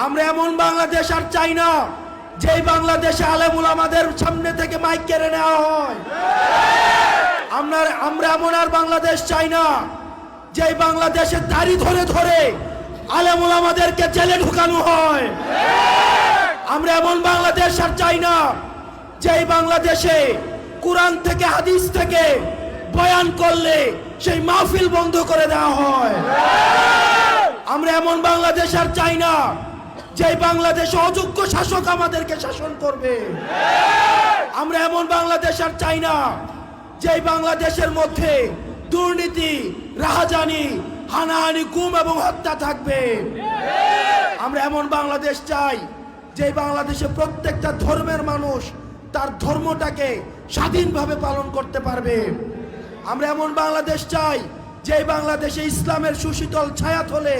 আমরা এমন বাংলাদেশ আর চাই না যেই বাংলাদেশে আলেম উলামাদের সামনে থেকে মাইক কেড়ে নেওয়া হয়। আমরা এমন আর বাংলাদেশ চাই না যেই বাংলাদেশে দাড়ি ধরে ধরে আলেম উলামাদেরকে জেলে ঢুকানো হয়। আমরা এমন বাংলাদেশ আর চাই না যেই বাংলাদেশে কুরআন থেকে হাদিস থেকে বয়ান করলে সেই মাহফিল বন্ধ করে দেওয়া হয়। আমরা এমন বাংলাদেশ আর চাই না যেই বাংলাদেশে অযোগ্য শাসক আমাদেরকে শাসন করবে। আমরা এমন বাংলাদেশ আর চাই না যেই বাংলাদেশের মধ্যে দুর্নীতি, রাহাজানি, হানাহানি, গুম এবং হত্যা থাকবে। আমরা এমন বাংলাদেশ চাই যেই বাংলাদেশে প্রত্যেকটা ধর্মের মানুষ তার ধর্মটাকে স্বাধীনভাবে পালন করতে পারবে। আমরা এমন বাংলাদেশ চাই যেই বাংলাদেশে ইসলামের সুশীতল ছায়াতলে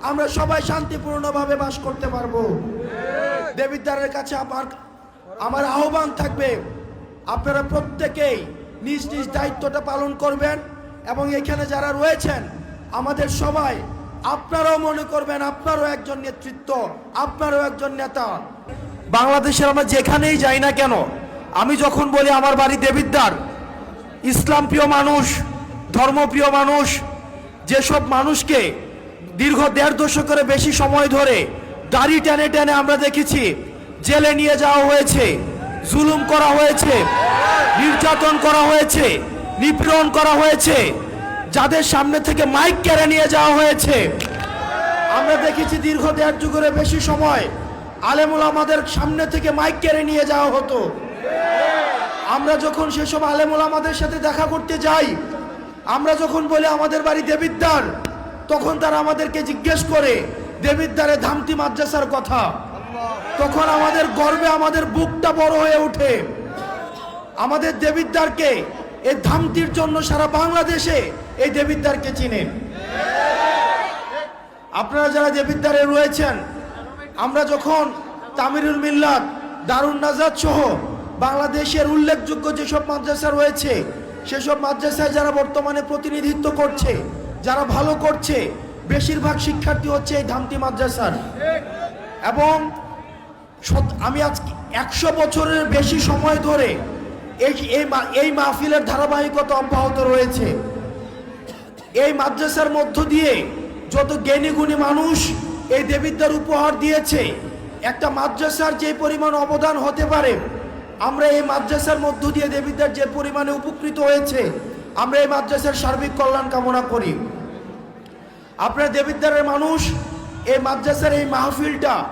আমরা সবাই শান্তিপূর্ণভাবে বাস করতে পারবো। দেবিদ্বারের কাছে আমার আহ্বান থাকবে, আপনারা প্রত্যেকেই নিজ নিজ দায়িত্বটা পালন করবেন এবং এখানে যারা রয়েছেন আমাদের সবাই আপনারাও মনে করবেন আপনারও একজন নেতৃত্ব, আপনারও একজন নেতা। বাংলাদেশের আমরা যেখানেই যাই না কেন, আমি যখন বলি আমার বাড়ি দেবিদ্বার, ইসলাম প্রিয় মানুষ, ধর্মপ্রিয় মানুষ, যেসব মানুষকে দীর্ঘ 1.5 দশকের বেশি সময় ধরে দাড়ি টেনে টেনে আমরা দেখেছি জেলে নিয়ে যাওয়া হয়েছে, জুলুম করা হয়েছে, নির্যাতন করা হয়েছে, নিপীড়ন করা হয়েছে, যাদের সামনে থেকে মাইক কেড়ে নিয়ে যাওয়া হয়েছে। আমরা দেখেছি দীর্ঘ 1.5 যুগের বেশি সময় আলেম উলামাদের সামনে থেকে মাইক কেড়ে নিয়ে যাওয়া হতো। আমরা যখন সেসব আলেম উলামাদের সাথে দেখা করতে যাই, আমরা যখন বলি আমাদের বাড়ি দেবিদ্বার, তখন তারা আমাদেরকে জিজ্ঞেস করে দেবিদ্বারে ধামতি মাদ্রাসার কথা। তখন আমাদের গর্বে আমাদের বুকটা বড় হয়ে ওঠে। আমাদের দেবিদ্বারকে এই ধামতির জন্য সারা বাংলাদেশে এই দেবিদ্বারকে চিনেন। আপনারা যারা দেবিদ্বারে রয়েছেন, আমরা যখন তামিরুল মিল্লাত, দারুন নাজাত সহ বাংলাদেশের উল্লেখযোগ্য যেসব মাদ্রাসা রয়েছে সেসব মাদ্রাসায় যারা বর্তমানে প্রতিনিধিত্ব করছে, যারা ভালো করছে, বেশিরভাগ শিক্ষার্থী হচ্ছে এই ধামতি মাদ্রাসার। এবং আমি আজ 100 বছরের বেশি সময় ধরে এই মাহফিলের ধারাবাহিকতা অব্যাহত রয়েছে। এই মাদ্রাসার মধ্য দিয়ে যত জ্ঞানী গুণী মানুষ এই দেবিদ্বার উপহার দিয়েছে, একটা মাদ্রাসার যে পরিমাণ অবদান হতে পারে, আমরা এই মাদ্রাসার মধ্য দিয়ে দেবিদ্বার যে পরিমাণে উপকৃত হয়েছে, আমরা এই মাদ্রাসার সার্বিক কল্যাণ কামনা করি। আপনার দেবিদ্বারের মানুষ এই মাদ্রাসার এই মাহফিলটা